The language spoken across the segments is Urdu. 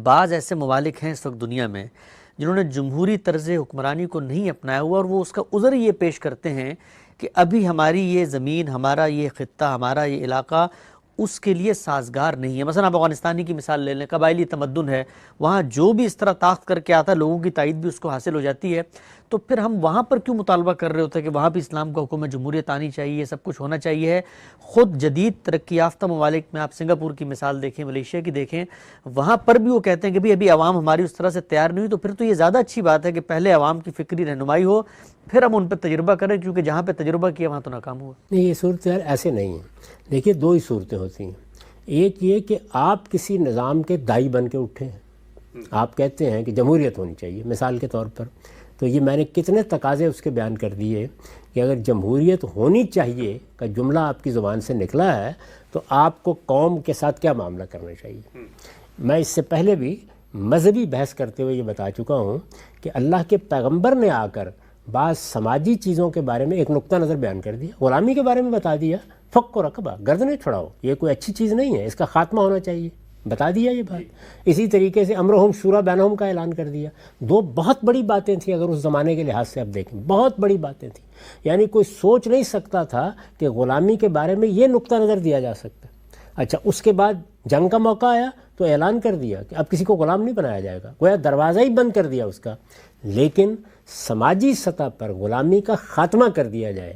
بعض ایسے ممالک ہیں اس وقت دنیا میں جنہوں نے جمہوری طرز حکمرانی کو نہیں اپنایا ہوا، اور وہ اس کا عذر یہ پیش کرتے ہیں کہ ابھی ہماری یہ زمین، ہمارا یہ خطہ، ہمارا یہ علاقہ اس کے لیے سازگار نہیں ہے۔ مثلا آپ افغانستانی کی مثال لے لیں، قبائلی تمدن ہے، وہاں جو بھی اس طرح طاقت کر کے آتا ہے لوگوں کی تائید بھی اس کو حاصل ہو جاتی ہے، تو پھر ہم وہاں پر کیوں مطالبہ کر رہے ہوتے ہیں کہ وہاں بھی اسلام کا حکم ہے، جمہوریت آنی چاہیے، سب کچھ ہونا چاہیے۔ خود جدید ترقی یافتہ ممالک میں آپ سنگاپور کی مثال دیکھیں، ملیشیا کی دیکھیں، وہاں پر بھی وہ کہتے ہیں کہ ابھی عوام ہماری اس طرح سے تیار نہیں ہوئی، تو پھر تو یہ زیادہ اچھی بات ہے کہ پہلے عوام کی فکری رہنمائی ہو، پھر ہم ان پہ تجربہ کریں، کیونکہ جہاں پہ تجربہ کیا وہاں تو ناکام ہوا۔ نہیں، یہ صورتحال ایسے نہیں ہے۔ دیکھیے، دو ہی صورتیں ہوتی ہیں۔ ایک یہ کہ آپ کسی نظام کے دائی بن کے اٹھے ہیں، آپ کہتے ہیں کہ جمہوریت ہونی چاہیے مثال کے طور پر، تو یہ میں نے کتنے تقاضے اس کے بیان کر دیے کہ اگر جمہوریت ہونی چاہیے کا جملہ آپ کی زبان سے نکلا ہے تو آپ کو قوم کے ساتھ کیا معاملہ کرنا چاہیے۔ میں اس سے پہلے بھی مذہبی بحث کرتے ہوئے یہ بتا چکا ہوں کہ اللہ کے پیغمبر نے آ کر بعض سماجی چیزوں کے بارے میں ایک نقطہ نظر بیان کر دیا، غلامی کے بارے میں بتا دیا، فق و رقبہ، گردنیں چھڑاؤ، یہ کوئی اچھی چیز نہیں ہے، اس کا خاتمہ ہونا چاہیے، بتا دیا یہ بات۔ اسی طریقے سے امرہم شورا بینہم کا اعلان کر دیا۔ دو بہت بڑی باتیں تھیں، اگر اس زمانے کے لحاظ سے آپ دیکھیں بہت بڑی باتیں تھیں، یعنی کوئی سوچ نہیں سکتا تھا کہ غلامی کے بارے میں یہ نقطہ نظر دیا جا سکتا۔ اچھا، اس کے بعد جنگ کا موقع آیا تو اعلان کر دیا کہ اب کسی کو غلام نہیں بنایا جائے گا، گویا دروازہ ہی بند کر دیا اس کا۔ لیکن سماجی سطح پر غلامی کا خاتمہ کر دیا جائے،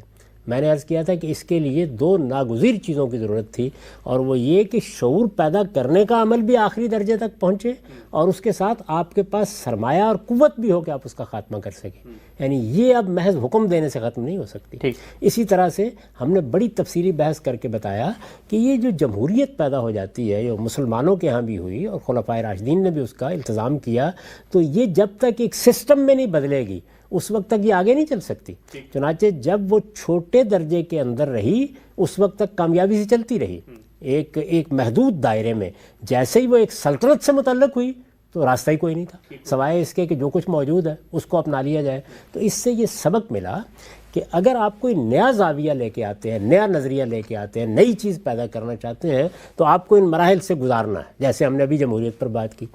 میں نے عرض کیا تھا کہ اس کے لیے دو ناگزیر چیزوں کی ضرورت تھی، اور وہ یہ کہ شعور پیدا کرنے کا عمل بھی آخری درجے تک پہنچے، اور اس کے ساتھ آپ کے پاس سرمایہ اور قوت بھی ہو کہ آپ اس کا خاتمہ کر سکیں۔ یعنی یہ اب محض حکم دینے سے ختم نہیں ہو سکتی۔ اسی طرح سے ہم نے بڑی تفصیلی بحث کر کے بتایا کہ یہ جو جمہوریت پیدا ہو جاتی ہے، جو مسلمانوں کے ہاں بھی ہوئی اور خلفائے راشدین نے بھی اس کا التزام کیا، تو یہ جب تک ایک سسٹم میں نہیں بدلے گی اس وقت تک یہ آگے نہیں چل سکتی۔ چنانچہ جب وہ چھوٹے درجے کے اندر رہی اس وقت تک کامیابی سے چلتی رہی، ایک محدود دائرے میں۔ جیسے ہی وہ ایک سلطنت سے متعلق ہوئی تو راستہ ہی کوئی نہیں تھا سوائے اس کے کہ جو کچھ موجود ہے اس کو اپنا لیا جائے۔ تو اس سے یہ سبق ملا کہ اگر آپ کوئی نیا زاویہ لے کے آتے ہیں، نیا نظریہ لے کے آتے ہیں، نئی چیز پیدا کرنا چاہتے ہیں، تو آپ کو ان مراحل سے گزارنا ہے، جیسے ہم نے ابھی جمہوریت پر بات کی۔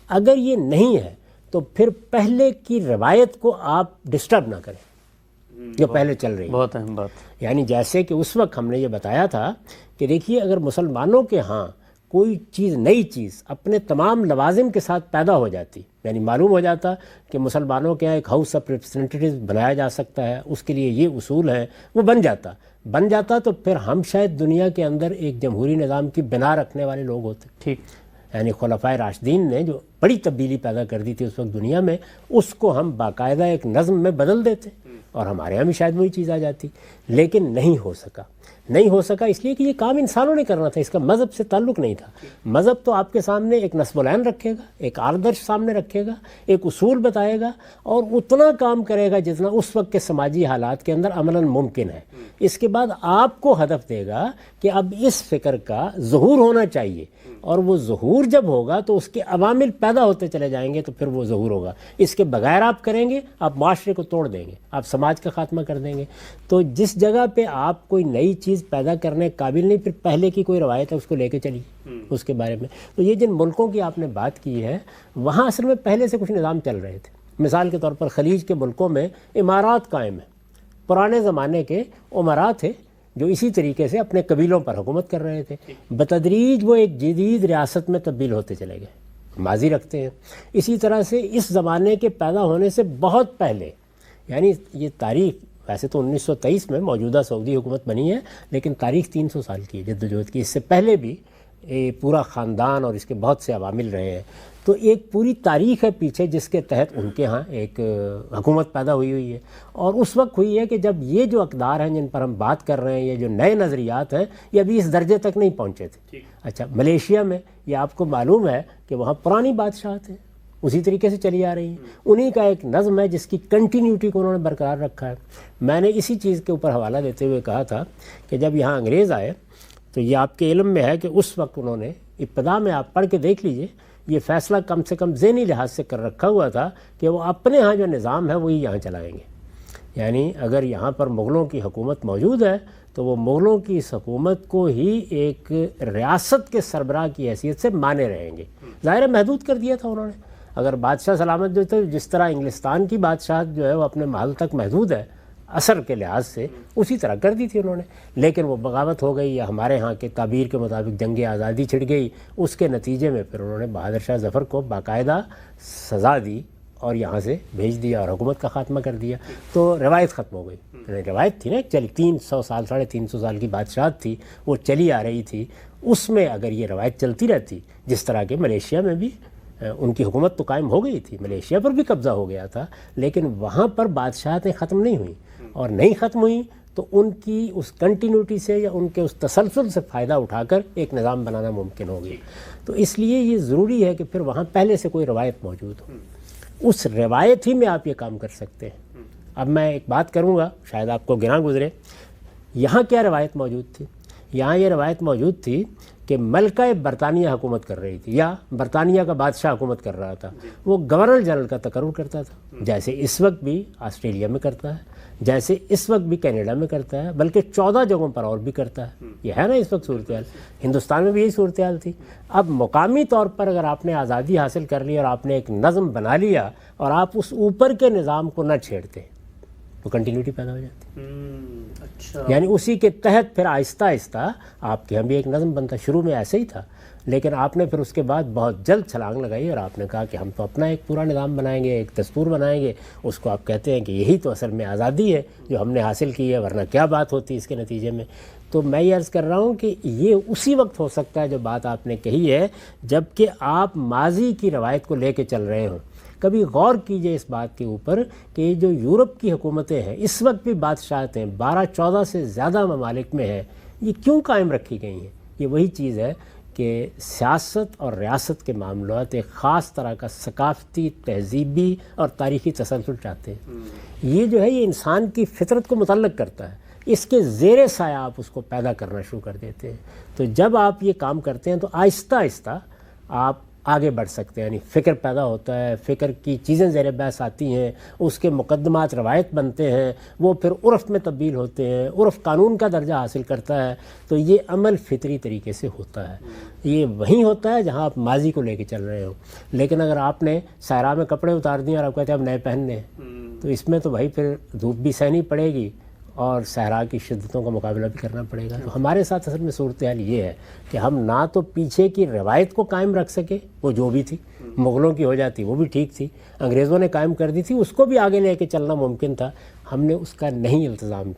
اگر یہ نہیں ہے تو پھر پہلے کی روایت کو آپ ڈسٹرب نہ کریں جو پہلے چل رہی ہے۔ بہت اہم بات، یعنی جیسے کہ اس وقت ہم نے یہ بتایا تھا کہ دیکھیے، اگر مسلمانوں کے ہاں کوئی چیز، نئی چیز اپنے تمام لوازم کے ساتھ پیدا ہو جاتی، یعنی معلوم ہو جاتا کہ مسلمانوں کے ہاں ایک ہاؤس آف ریپرزینٹیٹیوز بنایا جا سکتا ہے، اس کے لیے یہ اصول ہیں، وہ بن جاتا تو پھر ہم شاید دنیا کے اندر ایک جمہوری نظام کی بنا رکھنے والے لوگ ہوتے۔ ٹھیک، یعنی خلفائے راشدین نے جو بڑی تبدیلی پیدا کر دی تھی اس وقت دنیا میں، اس کو ہم باقاعدہ ایک نظم میں بدل دیتے اور ہمارے یہاں بھی شاید وہی چیز آ جاتی، لیکن نہیں ہو سکا اس لیے کہ یہ کام انسانوں نے کرنا تھا، اس کا مذہب سے تعلق نہیں تھا۔ مذہب تو آپ کے سامنے ایک نصب العین رکھے گا، ایک آدرش سامنے رکھے گا، ایک اصول بتائے گا، اور اتنا کام کرے گا جتنا اس وقت کے سماجی حالات کے اندر عملاً ممکن ہے۔ اس کے بعد آپ کو ہدف دے گا کہ اب اس فکر کا ظہور ہونا چاہیے، اور وہ ظہور جب ہوگا تو اس کے عوامل پیدا ہوتے چلے جائیں گے، تو پھر وہ ظہور ہوگا۔ اس کے بغیر آپ کریں گے، آپ معاشرے کو توڑ دیں گے، آپ سماج کا خاتمہ کر دیں گے۔ تو جس جگہ پہ آپ کوئی نئی چیز پیدا کرنے قابل نہیں، پھر پہلے کی کوئی روایت ہے اس کو لے کے چلیے اس کے بارے میں۔ تو یہ جن ملکوں کی آپ نے بات کی ہے، وہاں اصل میں پہلے سے کچھ نظام چل رہے تھے۔ مثال کے طور پر خلیج کے ملکوں میں امارات قائم ہیں، پرانے زمانے کے امراء تھے جو اسی طریقے سے اپنے قبیلوں پر حکومت کر رہے تھے۔ بتدریج وہ ایک جدید ریاست میں تبدیل ہوتے چلے گئے، ماضی رکھتے ہیں۔ اسی طرح سے اس زمانے کے پیدا ہونے سے بہت پہلے، یعنی یہ تاریخ ویسے تو 1923 میں موجودہ سعودی حکومت بنی ہے، لیکن تاریخ 300 سال کی ہے جدوجہد کی۔ اس سے پہلے بھی پورا خاندان اور اس کے بہت سے عوامل رہے ہیں۔ تو ایک پوری تاریخ ہے پیچھے جس کے تحت ان کے ہاں ایک حکومت پیدا ہوئی ہے، اور اس وقت ہوئی ہے کہ جب یہ جو اقدار ہیں جن پر ہم بات کر رہے ہیں، یہ جو نئے نظریات ہیں، یہ ابھی اس درجے تک نہیں پہنچے تھے۔ اچھا، ملیشیا میں یہ آپ کو معلوم ہے کہ وہاں پرانی بادشاہت ہیں، اسی طریقے سے چلی آ رہی ہیں، انہی کا ایک نظم ہے جس کی کنٹینیوٹی کو انہوں نے برقرار رکھا ہے۔ میں نے اسی چیز کے اوپر حوالہ دیتے ہوئے کہا تھا کہ جب یہاں انگریز آئے تو یہ آپ کے علم میں ہے کہ اس وقت انہوں نے ابتدا میں، آپ پڑھ کے دیکھ لیجئے، یہ فیصلہ کم سے کم ذہنی لحاظ سے کر رکھا ہوا تھا کہ وہ اپنے ہاں جو نظام ہے وہی یہاں چلائیں گے۔ یعنی اگر یہاں پر مغلوں کی حکومت موجود ہے تو وہ مغلوں کی اس حکومت کو ہی ایک ریاست کے سربراہ کی حیثیت سے مانے رہیں گے. ظاہر محدود کر دیا تھا انہوں نے. اگر بادشاہ سلامت جو تھے، جس طرح انگلستان کی بادشاہت جو ہے وہ اپنے محل تک محدود ہے اثر کے لحاظ سے، اسی طرح کر دی تھی انہوں نے. لیکن وہ بغاوت ہو گئی، یا ہمارے ہاں کے تعبیر کے مطابق جنگ آزادی چھڑ گئی. اس کے نتیجے میں پھر انہوں نے بہادر شاہ ظفر کو باقاعدہ سزا دی اور یہاں سے بھیج دیا اور حکومت کا خاتمہ کر دیا. تو روایت ختم ہو گئی. روایت تھی نا چلی 300 سال 350 سال کی بادشاہت تھی، وہ چلی آ رہی تھی. اس میں اگر یہ روایت چلتی رہتی، جس طرح کے ملیشیا میں بھی ان کی حکومت تو قائم ہو گئی تھی، ملیشیا پر بھی قبضہ ہو گیا تھا، لیکن وہاں پر بادشاہتیں ختم نہیں ہوئیں. اور نہیں ختم ہوئیں تو ان کی اس کنٹینیوٹی سے یا ان کے اس تسلسل سے فائدہ اٹھا کر ایک نظام بنانا ممکن ہو گیا. تو اس لیے یہ ضروری ہے کہ پھر وہاں پہلے سے کوئی روایت موجود ہو. اس روایت ہی میں آپ یہ کام کر سکتے ہیں. اب میں ایک بات کروں گا، شاید آپ کو گراں گزرے. یہاں کیا روایت موجود تھی؟ یہاں یہ روایت موجود تھی کہ ملکہ برطانیہ حکومت کر رہی تھی، یا برطانیہ کا بادشاہ حکومت کر رہا تھا. وہ گورنر جنرل کا تقرر کرتا تھا، جیسے اس وقت بھی آسٹریلیا میں کرتا ہے، جیسے اس وقت بھی کینیڈا میں کرتا ہے، بلکہ 14 جگہوں پر اور بھی کرتا ہے. یہ ہے نا اس وقت صورتحال. ہندوستان میں بھی یہی صورتحال تھی. اب مقامی طور پر اگر آپ نے آزادی حاصل کر لی اور آپ نے ایک نظم بنا لیا اور آپ اس اوپر کے نظام کو نہ چھیڑتے تو کنٹینیوٹی پیدا ہو جاتی. اچھا، یعنی اسی کے تحت پھر آہستہ آہستہ آپ کے یہاں بھی ایک نظم بنتا. شروع میں ایسے ہی تھا، لیکن آپ نے پھر اس کے بعد بہت جلد چھلانگ لگائی اور آپ نے کہا کہ ہم تو اپنا ایک پورا نظام بنائیں گے، ایک دستور بنائیں گے. اس کو آپ کہتے ہیں کہ یہی تو اصل میں آزادی ہے جو ہم نے حاصل کی ہے، ورنہ کیا بات ہوتی اس کے نتیجے میں. تو میں یہ عرض کر رہا ہوں کہ یہ اسی وقت ہو سکتا ہے جو بات آپ نے کہی ہے، جب کہ آپ ماضی کی روایت کو لے کے چل رہے ہوں. کبھی غور کیجئے اس بات کے اوپر کہ جو یورپ کی حکومتیں ہیں، اس وقت بھی بادشاہتیں 12-14 سے زیادہ ممالک میں ہیں، یہ کیوں قائم رکھی گئی ہیں؟ یہ وہی چیز ہے کہ سیاست اور ریاست کے معاملات ایک خاص طرح کا ثقافتی، تہذیبی اور تاریخی تسلسل چاہتے ہیں. یہ جو ہے یہ انسان کی فطرت کو متعلق کرتا ہے. اس کے زیر سایہ آپ اس کو پیدا کرنا شروع کر دیتے ہیں. تو جب آپ یہ کام کرتے ہیں تو آہستہ آہستہ آپ آگے بڑھ سکتے ہیں. یعنی فکر پیدا ہوتا ہے، فکر کی چیزیں زیر بحث آتی ہیں، اس کے مقدمات روایت بنتے ہیں، وہ پھر عرف میں تبدیل ہوتے ہیں، عرف قانون کا درجہ حاصل کرتا ہے. تو یہ عمل فطری طریقے سے ہوتا ہے. یہ وہیں ہوتا ہے جہاں آپ ماضی کو لے کے چل رہے ہو. لیکن اگر آپ نے صحرا میں کپڑے اتار دیے اور آپ کہتے ہیں اب نئے پہننے ہیں، تو اس میں تو بھائی پھر دھوپ بھی سہنی پڑے گی اور صحرا کی شدتوں کا مقابلہ بھی کرنا پڑے گا. تو ہمارے ساتھ اصل میں صورتحال یہ ہے کہ ہم نہ تو پیچھے کی روایت کو قائم رکھ سکے، وہ جو بھی تھی، مغلوں کی ہو جاتی وہ بھی ٹھیک تھی، انگریزوں نے قائم کر دی تھی، اس کو بھی آگے لے کے چلنا ممکن تھا. ہم نے اس کا نہیں التزام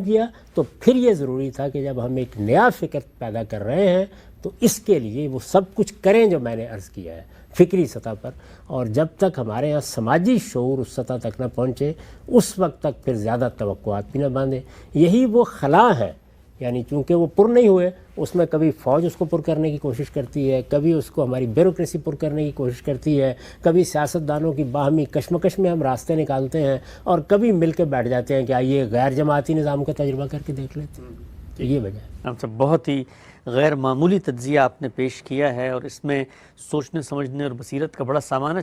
کیا. تو پھر یہ ضروری تھا کہ جب ہم ایک نیا فکر پیدا کر رہے ہیں تو اس کے لیے وہ سب کچھ کریں جو میں نے عرض کیا ہے فکری سطح پر. اور جب تک ہمارے ہاں سماجی شعور اس سطح تک نہ پہنچے، اس وقت تک پھر زیادہ توقعات بھی نہ باندھیں. یہی وہ خلا ہے. یعنی چونکہ وہ پر نہیں ہوئے، اس میں کبھی فوج اس کو پر کرنے کی کوشش کرتی ہے، کبھی اس کو ہماری بیوروکریسی پر کرنے کی کوشش کرتی ہے، کبھی سیاستدانوں کی باہمی کشمکش میں ہم راستے نکالتے ہیں، اور کبھی مل کے بیٹھ جاتے ہیں کہ آئیے غیر جماعتی نظام کا تجربہ کر کے دیکھ لیتے ہیں. تو یہ وجہ ہے. ہم سب بہت ہی غیر معمولی تجزیہ آپ نے پیش کیا ہے، اور اس میں سوچنے سمجھنے اور بصیرت کا بڑا سامان ہے.